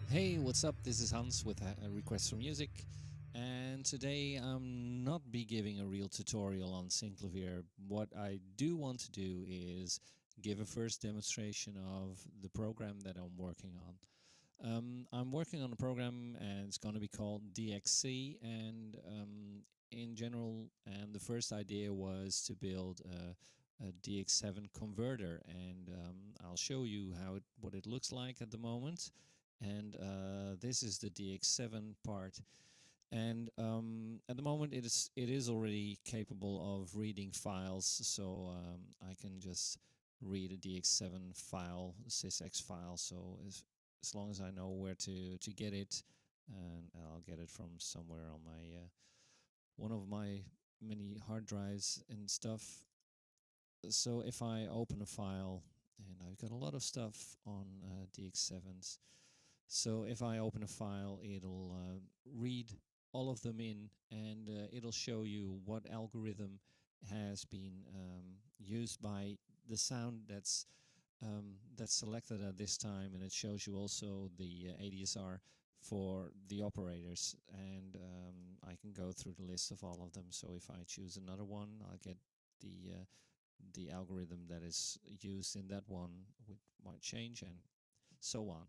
Hey, what's up? This is Hans with a request for music, and today I'm not be giving a real tutorial on Synclavier. What I do want to do is give a first demonstration of the program that I'm working on. I'm working on a program and it's going to be called DXC, and in general, and the first idea was to build a DX7 converter, and I'll show you what it looks like at the moment. And this is the DX7 part, and at the moment it is already capable of reading files, so I can just read a DX7 file, sysx file. So as long as I know where to get it, and I'll get it from somewhere on my one of my many hard drives and stuff. So if I open a file, and I've got a lot of stuff on DX7s, so if I open a file, it'll read all of them in, and it'll show you what algorithm has been used by the sound that's selected at this time, and it shows you also the ADSR for the operators, and I can go through the list of all of them. So if I choose another one, I'll get the algorithm that is used in that one might change, and so on.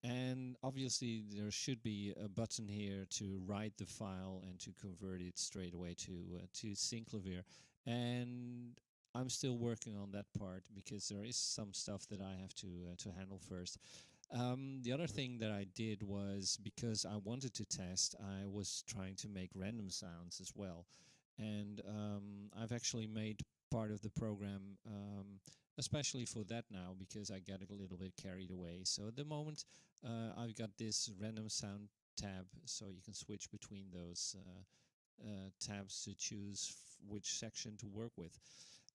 And obviously there should be a button here to write the file and to convert it straight away to Synclavier. And I'm still working on that part because there is some stuff that I have to handle first. The other thing that I did was, because I wanted to test, I was trying to make random sounds as well. And I've actually made part of the program especially for that now, because I got a little bit carried away. So at the moment I've got this random sound tab, so you can switch between those tabs to choose which section to work with.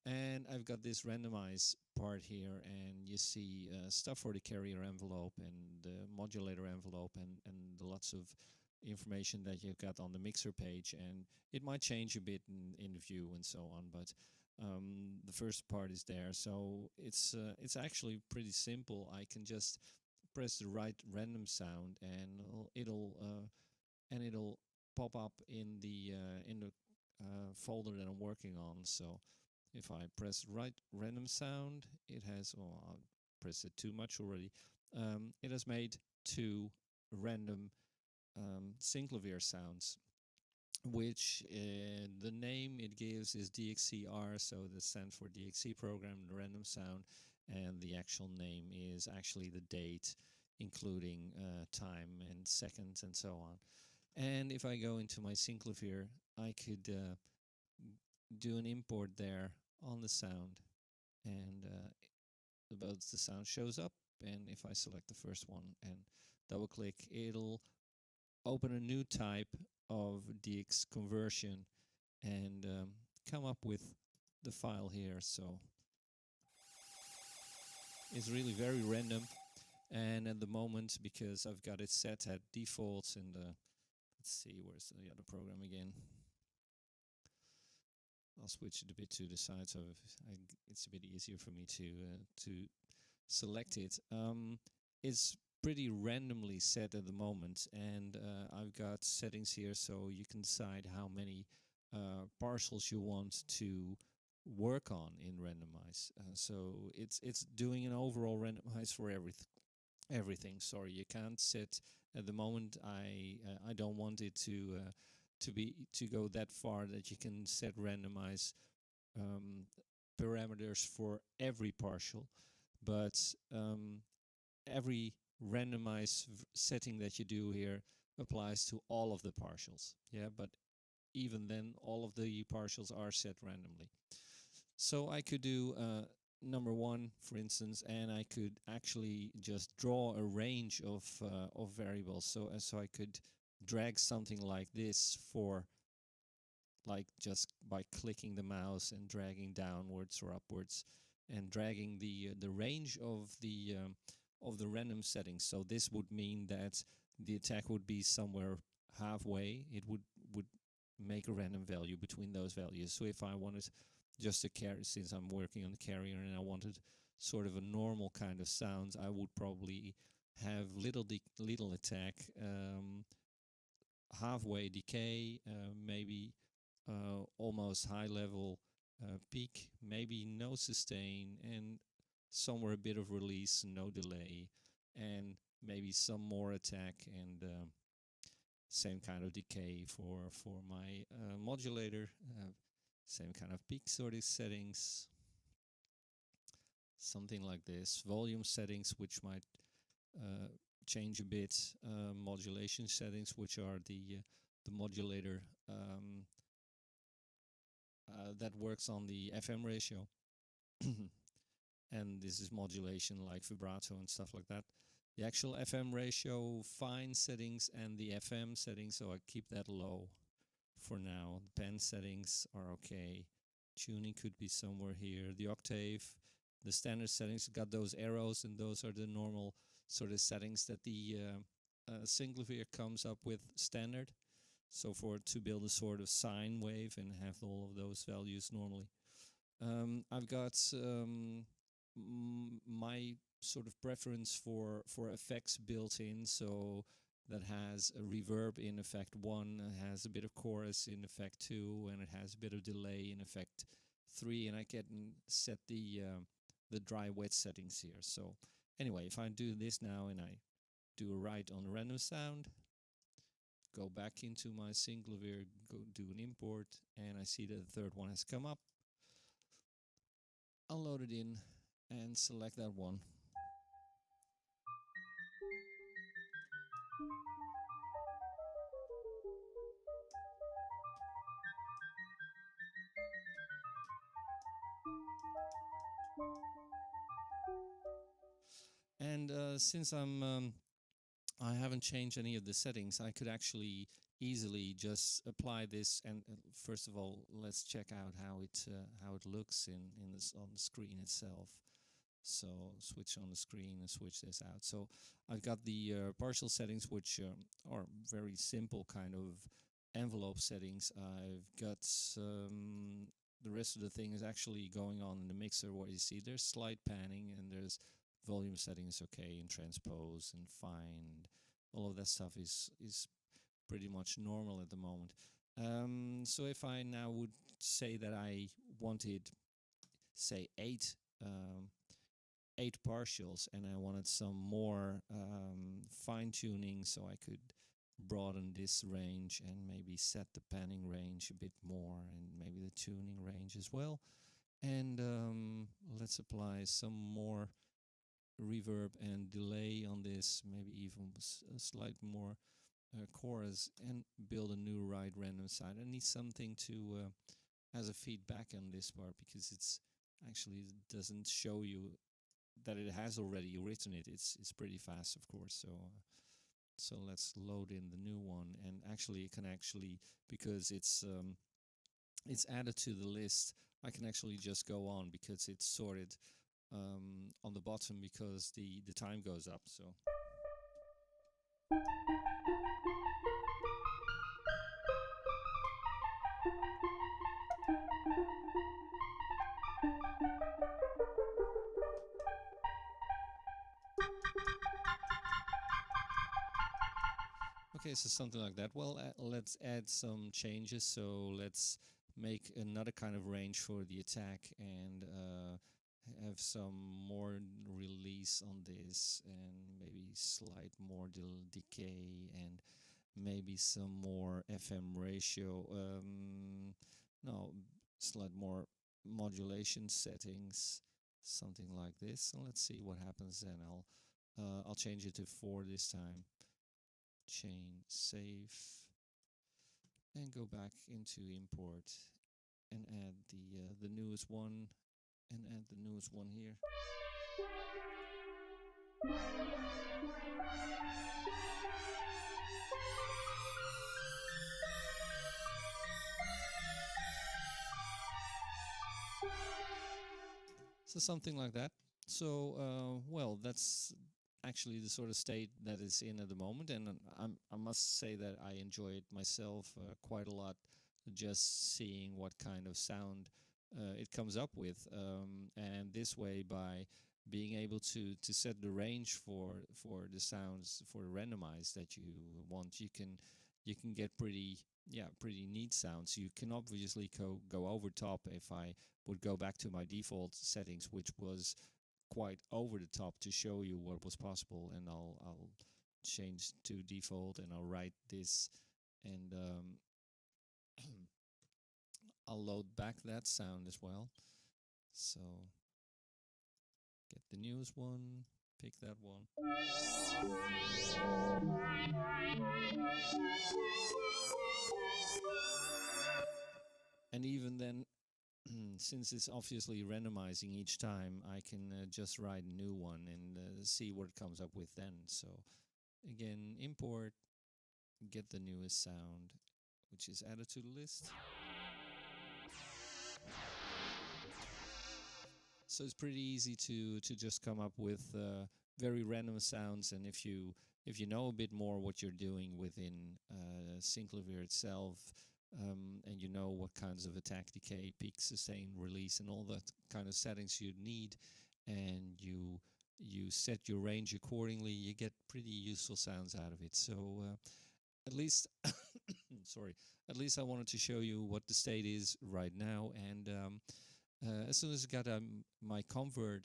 And I've got this randomize part here, and you see stuff for the carrier envelope and the modulator envelope, and lots of information that you've got on the mixer page, and it might change a bit in the view and so on, but the first part is there. So it's actually pretty simple. I can just press the right random sound, and it'll pop up in the folder that I'm working on. So if I press right random sound, it has, oh, I pressed it too much already. It has made two random Synclavier sounds, which the name it gives is DXCR, so that stands for DXC program, the random sound, and the actual name is actually the date, including time and seconds and so on. And if I go into my Synclavier, I could do an import there on the sound, and the sound shows up. And if I select the first one and double click, it'll open a new type of DX conversion and come up with the file here. So it's really very random, and at the moment, because I've got it set at defaults, and let's see, where's the other program again? I'll switch it a bit to the side, so it's a bit easier for me to select it. It's pretty randomly set at the moment, and I've got settings here, so you can decide how many partials you want to work on in randomize. So it's doing an overall randomize for everything. Sorry, you can't set at the moment. I don't want it to go that far that you can set randomize parameters for every partial, but every randomize setting that you do here applies to all of the partials. Yeah, but even then, all of the partials are set randomly. So I could do number one, for instance, and I could actually just draw a range of variables. So I could drag something like this for, like, just by clicking the mouse and dragging downwards or upwards, and dragging the range of the random settings. So this would mean that the attack would be somewhere halfway. It would make a random value between those values. So if I wanted just a carry, since I'm working on the carrier and I wanted sort of a normal kind of sounds, I would probably have little attack, halfway decay, maybe almost high level peak, maybe no sustain, and somewhere a bit of release, no delay, and maybe some more attack, and same kind of decay for my modulator, same kind of peak sort of settings, something like this. Volume settings, which might change a bit, modulation settings, which are the modulator that works on the FM ratio. And this is modulation like vibrato and stuff like that. The actual FM ratio, fine settings, and the FM settings, so I keep that low for now. The pen settings are okay. Tuning could be somewhere here. The octave, the standard settings, got those arrows, and those are the normal sort of settings that the Synclavier comes up with standard. So to build a sort of sine wave and have all of those values normally. I've got my sort of preference for effects built in, so that has a reverb in effect 1, has a bit of chorus in effect 2, and it has a bit of delay in effect 3, and I can set the dry wet settings here. So anyway, if I do this now and I do a write on random sound, go back into my Synclavier, go do an import, and I see that the third one has come up. I'll load it in and select that one. And since I haven't changed any of the settings, I could actually easily just apply this. And first of all, let's check out how it looks in this on the screen itself. So switch on the screen and switch this out. So I've got the partial settings, which are very simple kind of envelope settings. I've got the rest of the thing is actually going on in the mixer. What you see, there's slight panning, and there's volume settings okay, and transpose and fine. All of that stuff is pretty much normal at the moment. So if I now would say that I wanted, say, 8 partials, and I wanted some more fine tuning, so I could broaden this range and maybe set the panning range a bit more, and maybe the tuning range as well. And let's apply some more reverb and delay on this, maybe even a slight more chorus, and build a new right random side. I need something to as a feedback on this part, because it's actually doesn't show you that it has already written it. It's pretty fast, of course. So let's load in the new one, and actually it can actually, because it's added to the list, I can actually just go on, because it's sorted on the bottom, because the time goes up. So okay, so something like that. Well, let's add some changes. So let's make another kind of range for the attack, and have some more release on this, and maybe slight more decay, and maybe some more FM ratio. No, slight more modulation settings, something like this. And let's see what happens then. I'll change it to 4 this time. Chain, save, and go back into import and add the newest one, and add the newest one here. So something like that. So well, that's actually the sort of state that it's in at the moment, and I must say that I enjoy it myself quite a lot, just seeing what kind of sound it comes up with, and this way, by being able to set the range for the sounds for randomized that you want, you can get pretty neat sounds. You can obviously go over top. If I would go back to my default settings, which was quite over the top to show you what was possible, and I'll change to default and I'll write this, and I'll load back that sound as well. So get the newest one, pick that one. And even then, since it's obviously randomizing each time, I can just write a new one and see what it comes up with then. So again, import, get the newest sound, which is added to the list. So it's pretty easy to just come up with very random sounds, and if you know a bit more what you're doing within Synclavier itself, and you know what kinds of attack, decay, peak, sustain, release, and all that kind of settings you need, and you set your range accordingly, you get pretty useful sounds out of it. So at least, sorry, at least I wanted to show you what the state is right now, and as soon as I got my convert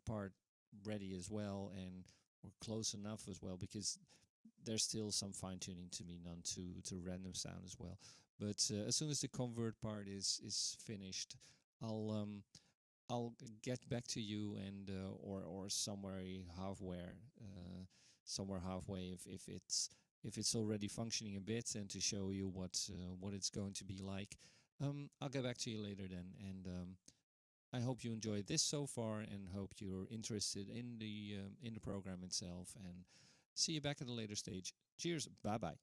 part ready as well, and or close enough as well, because there's still some fine tuning to be done to random sound as well. But as soon as the convert part is finished, I'll get back to you, and or somewhere halfway if it's already functioning a bit, and to show you what it's going to be like. I'll get back to you later then, and I hope you enjoyed this so far, and hope you're interested in the program itself, and see you back at a later stage. Cheers, bye bye.